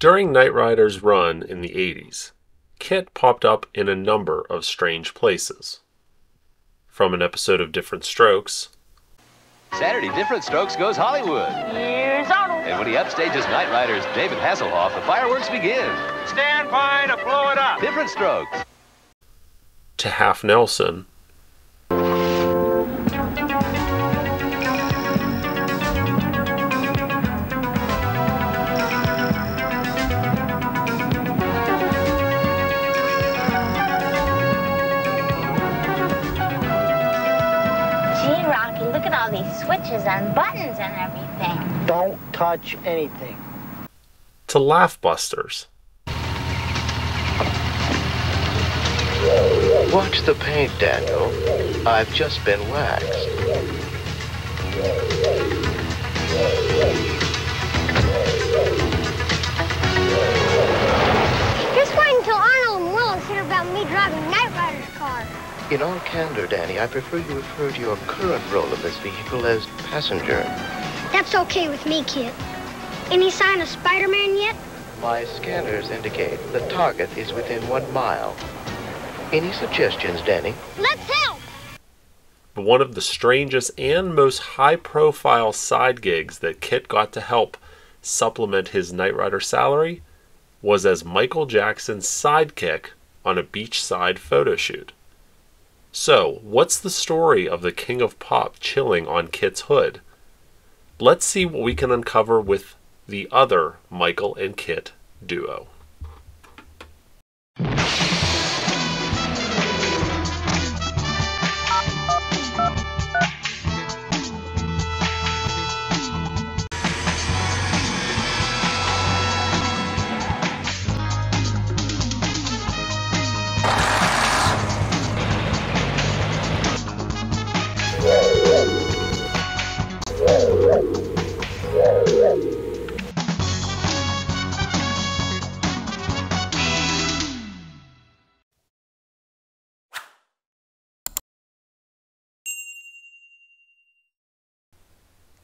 During Knight Rider's run in the 80s, KITT popped up in a number of strange places. From an episode of Different Strokes, Saturday, Different Strokes goes Hollywood. Here's Arnold. And when he upstages Knight Rider's David Hasselhoff, the fireworks begin. Stand by to blow it up. Different Strokes. to Half Nelson, Look at all these switches and buttons and everything. Don't touch anything. to Laughbusters, Watch the paint, Daniel. I've just been waxed. Just wait until Arnold and Willis hear about me driving Knight Rider's car. In all candor, Danny, I prefer you refer to your current role in this vehicle as passenger. That's okay with me, kid. Any sign of Spider-Man yet? My scanners indicate the target is within 1 mile. Any suggestions, Danny? Let's help! but one of the strangest and most high-profile side gigs that KITT got to help supplement his Knight Rider salary was as Michael Jackson's sidekick on a beachside photo shoot. So, what's the story of the King of Pop chilling on KITT's hood? Let's see what we can uncover with the other Michael and KITT duo.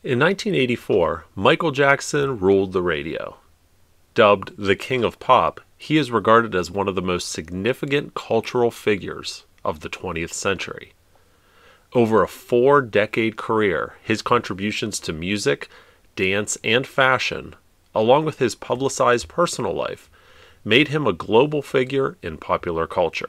In 1984, Michael Jackson ruled the radio. Dubbed the King of Pop, he is regarded as one of the most significant cultural figures of the 20th century. Over a 4-decade career, his contributions to music, dance, and fashion, along with his publicized personal life, made him a global figure in popular culture.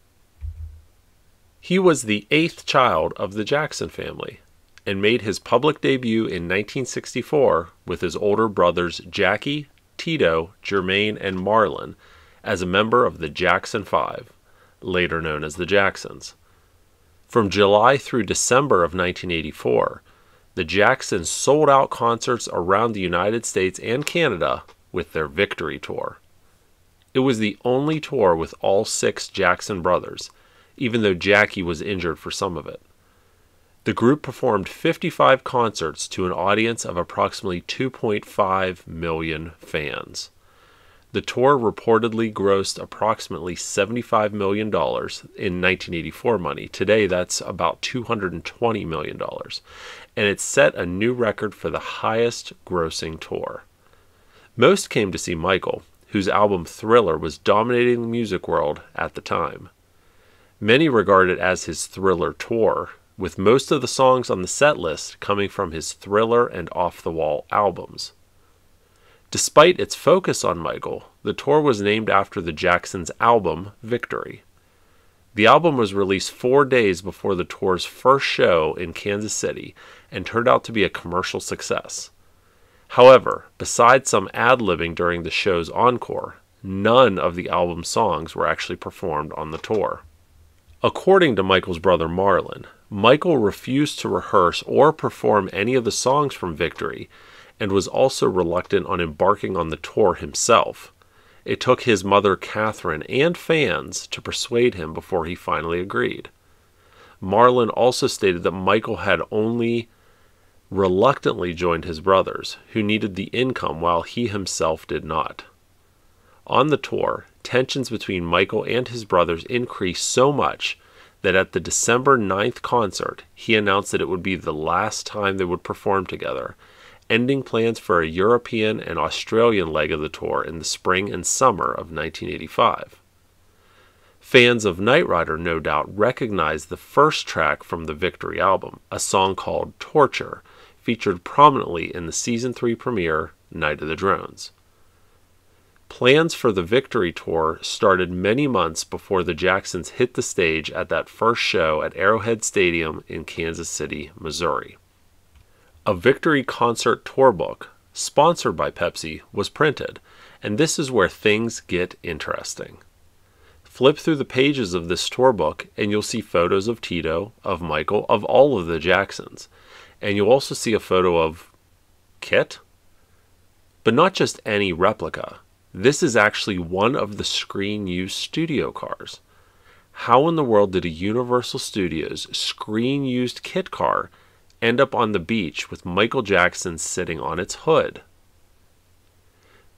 He was the 8th child of the Jackson family, and made his public debut in 1964 with his older brothers Jackie, Tito, Jermaine, and Marlon as a member of the Jackson 5, later known as the Jacksons. From July through December of 1984, the Jacksons sold out concerts around the United States and Canada with their Victory Tour. It was the only tour with all 6 Jackson brothers, even though Jackie was injured for some of it. The group performed 55 concerts to an audience of approximately 2.5 million fans. The tour reportedly grossed approximately $75 million in 1984 money. Today, that's about $220 million. And it set a new record for the highest grossing tour. Most came to see Michael, whose album Thriller was dominating the music world at the time. Many regard it as his Thriller tour, with most of the songs on the set list coming from his Thriller and Off the Wall albums. Despite its focus on Michael, the tour was named after the Jacksons' album, Victory. The album was released 4 days before the tour's first show in Kansas City and turned out to be a commercial success. However, besides some ad-libbing during the show's encore, none of the album's songs were actually performed on the tour. According to Michael's brother Marlon, Michael refused to rehearse or perform any of the songs from Victory and was also reluctant on embarking on the tour himself. It took his mother Catherine and fans to persuade him before he finally agreed. Marlon also stated that Michael had only reluctantly joined his brothers, who needed the income while he himself did not. On the tour, tensions between Michael and his brothers increased so much that at the December 9th concert, he announced that it would be the last time they would perform together, ending plans for a European and Australian leg of the tour in the spring and summer of 1985. Fans of Knight Rider no doubt recognize the first track from the Victory album, a song called Torture, featured prominently in the Season 3 premiere, Night of the Drones. Plans for the Victory Tour started many months before the Jacksons hit the stage at that first show at Arrowhead Stadium in Kansas City, Missouri. A Victory concert tour book, sponsored by Pepsi, was printed, and this is where things get interesting. Flip through the pages of this tour book and you'll see photos of Tito, of Michael, of all of the Jacksons. And you'll also see a photo of KITT. But not just any replica. This is actually one of the screen-used studio cars. How in the world did a Universal Studios screen-used KITT car end up on the beach with Michael Jackson sitting on its hood?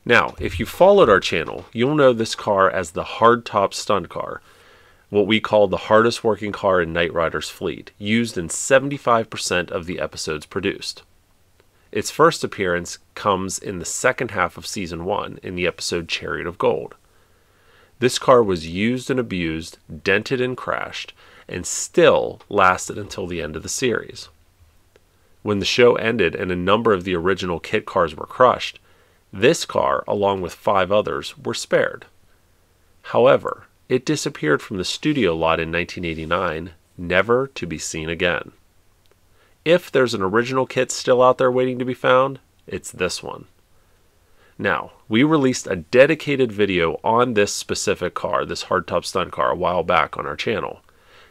Now, if you followed our channel, you'll know this car as the hardtop stunt car, what we call the hardest working car in Knight Rider's fleet, used in 75% of the episodes produced. Its first appearance comes in the second half of Season 1 in the episode Chariot of Gold. This car was used and abused, dented and crashed, and still lasted until the end of the series. When the show ended and a number of the original KITT cars were crushed, this car, along with 5 others, were spared. However, it disappeared from the studio lot in 1989, never to be seen again. If there's an original KITT still out there waiting to be found, it's this one. Now, we released a dedicated video on this specific car, this hardtop stunt car, a while back on our channel.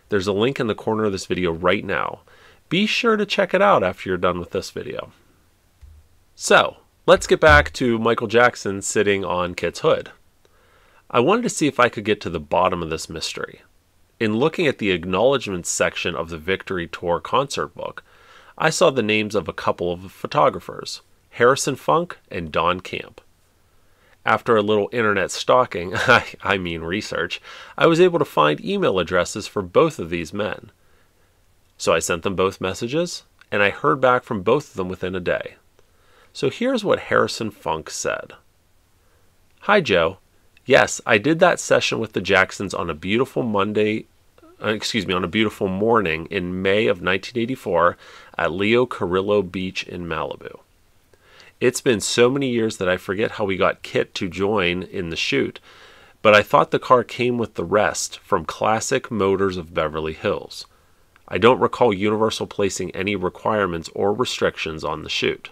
There's a link in the corner of this video right now. Be sure to check it out after you're done with this video. So, let's get back to Michael Jackson sitting on KITT's hood. I wanted to see if I could get to the bottom of this mystery. In looking at the acknowledgments section of the Victory Tour concert book, I saw the names of a couple of photographers, Harrison Funk and Don Camp. After a little internet stalking, I mean research, I was able to find email addresses for both of these men. So I sent them both messages, and I heard back from both of them within a day. So here's what Harrison Funk said. Hi Joe. Yes, I did that session with the Jacksons on a beautiful morning in May of 1984 at Leo Carrillo Beach in Malibu. It's been so many years that I forget how we got KITT to join in the shoot, but I thought the car came with the rest from Classic Motors of Beverly Hills. I don't recall Universal placing any requirements or restrictions on the shoot.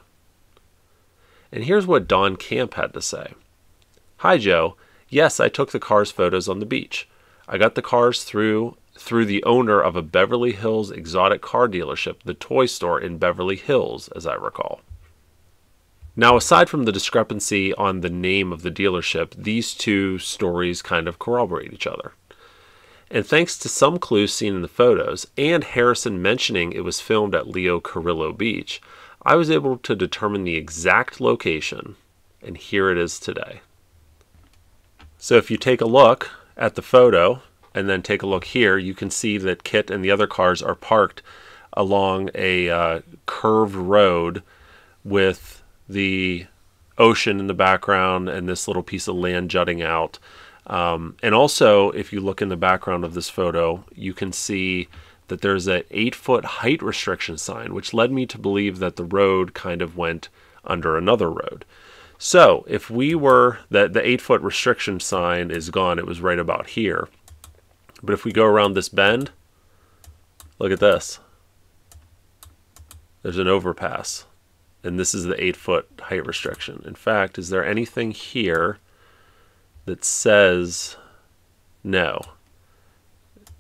And here's what Don Camp had to say. Hi Joe. Yes, I took the car's photos on the beach. I got the cars through the owner of a Beverly Hills exotic car dealership, the Toy Store in Beverly Hills, as I recall. Now, aside from the discrepancy on the name of the dealership, these two stories kind of corroborate each other. And thanks to some clues seen in the photos, and Harrison mentioning it was filmed at Leo Carrillo Beach, I was able to determine the exact location, and here it is today. So if you take a look at the photo, and then take a look here, you can see that KITT and the other cars are parked along a curved road with the ocean in the background and this little piece of land jutting out. And also, if you look in the background of this photo, you can see that there's an 8-foot height restriction sign, which led me to believe that the road kind of went under another road. So if we were, the 8-foot restriction sign is gone, it was right about here. But if we go around this bend, look at this. There's an overpass. And this is the 8-foot height restriction. In fact, is there anything here that says no?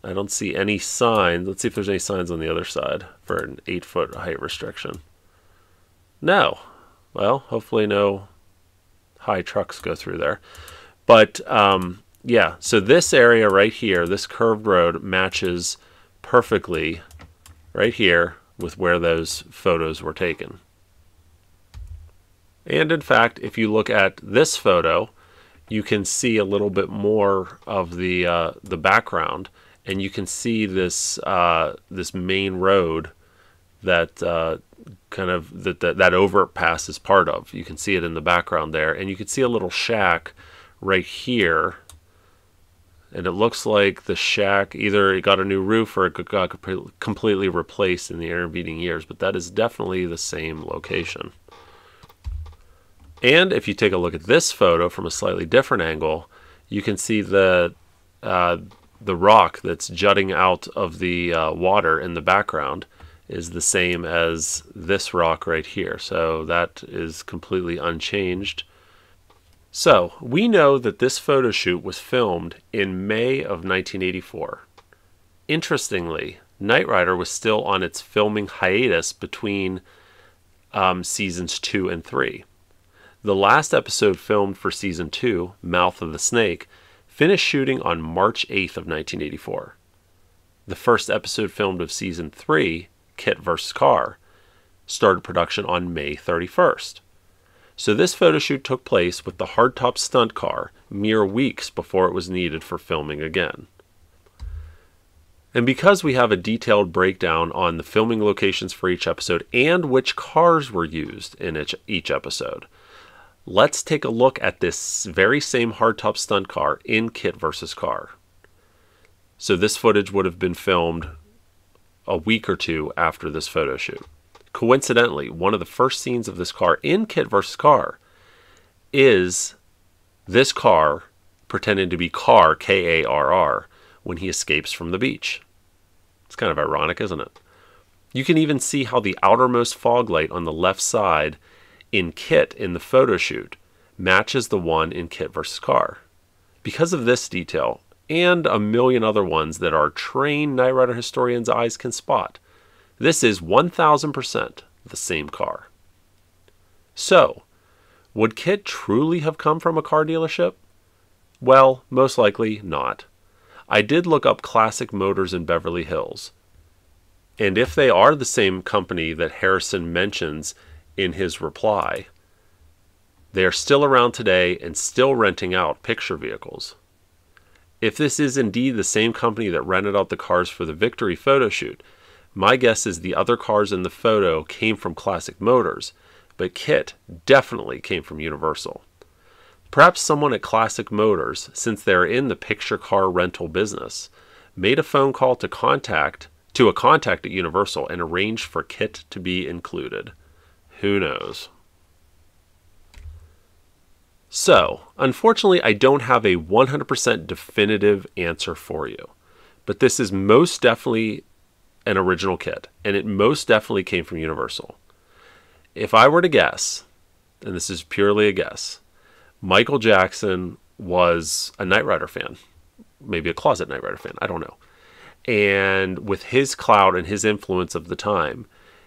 I don't see any signs. Let's see if there's any signs on the other side for an 8-foot height restriction. No. Well, hopefully no high trucks go through there. But yeah, so this area right here, this curved road, matches perfectly right here with where those photos were taken. And in fact, if you look at this photo, you can see a little bit more of the background, and you can see this this main road that kind of that overpass is part of. You can see it in the background there, and you can see a little shack right here, and it looks like the shack either it got a new roof or it got completely replaced in the intervening years, but that is definitely the same location. And if you take a look at this photo from a slightly different angle, you can see the rock that's jutting out of the water in the background is the same as this rock right here. So that is completely unchanged. So we know that this photo shoot was filmed in May of 1984. Interestingly, Knight Rider was still on its filming hiatus between seasons 2 and 3. The last episode filmed for season 2, Mouth of the Snake, finished shooting on March 8th of 1984. The first episode filmed of season 3, KITT vs. Car, started production on May 31st. So this photo shoot took place with the hardtop stunt car mere weeks before it was needed for filming again. And because we have a detailed breakdown on the filming locations for each episode and which cars were used in each episode, let's take a look at this very same hardtop stunt car in KITT vs. Car. So this footage would have been filmed a week or two after this photo shoot. Coincidentally, one of the first scenes of this car in KITT vs. Car is this car pretending to be Car, K-A-R-R, when he escapes from the beach. It's kind of ironic, isn't it? You can even see how the outermost fog light on the left side in KITT in the photo shoot matches the one in KITT vs. Car. Because of this detail, and a million other ones that our trained Knight Rider historians' eyes can spot, this is 1000% the same car. So, would KITT truly have come from a car dealership? Well, most likely not. I did look up Classic Motors in Beverly Hills, and if they are the same company that Harrison mentions in his reply, they are still around today and still renting out picture vehicles. If this is indeed the same company that rented out the cars for the Victory photo shoot, my guess is the other cars in the photo came from Classic Motors, but KITT definitely came from Universal. Perhaps someone at Classic Motors, since they're in the picture car rental business, made a phone call to a contact at Universal and arranged for KITT to be included. Who knows? So, unfortunately, I don't have a 100% definitive answer for you, but this is most definitely an original KITT, and it most definitely came from Universal. If I were to guess, and this is purely a guess, Michael Jackson was a Knight Rider fan, maybe a closet Knight Rider fan, I don't know. And with his clout and his influence of the time,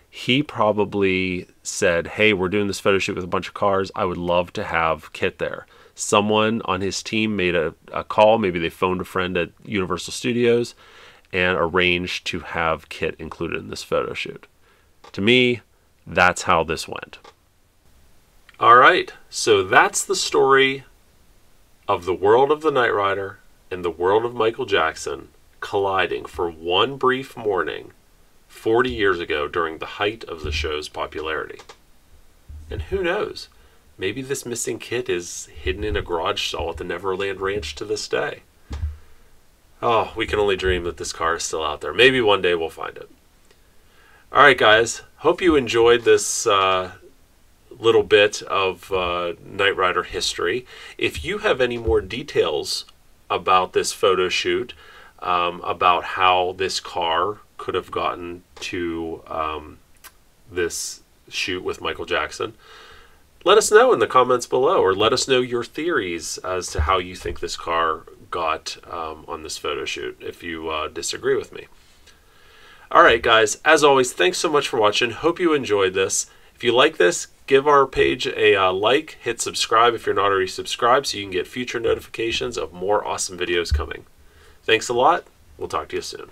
he probably said, hey, we're doing this photo shoot with a bunch of cars. I would love to have KITT there. Someone on his team made a call. Maybe they phoned a friend at Universal Studios and arranged to have KITT included in this photo shoot. To me, that's how this went. All right, so that's the story of the world of the Knight Rider and the world of Michael Jackson colliding for one brief morning 40 years ago during the height of the show's popularity. And who knows, maybe this missing KITT is hidden in a garage stall at the Neverland Ranch to this day. Oh, we can only dream that this car is still out there. Maybe one day we'll find it. All right, guys, hope you enjoyed this little bit of Knight Rider history. If you have any more details about this photo shoot, about how this car could have gotten to this shoot with Michael Jackson, let us know in the comments below, or let us know your theories as to how you think this car got on this photo shoot, if you disagree with me. All right, guys, as always, thanks so much for watching. Hope you enjoyed this. If you like this, give our page a like, hit subscribe if you're not already subscribed so you can get future notifications of more awesome videos coming. Thanks a lot. We'll talk to you soon.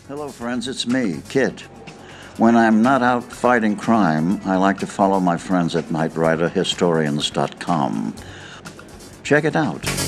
Hello friends, it's me, KITT. When I'm not out fighting crime, I like to follow my friends at knightriderhistorians.com. Check it out.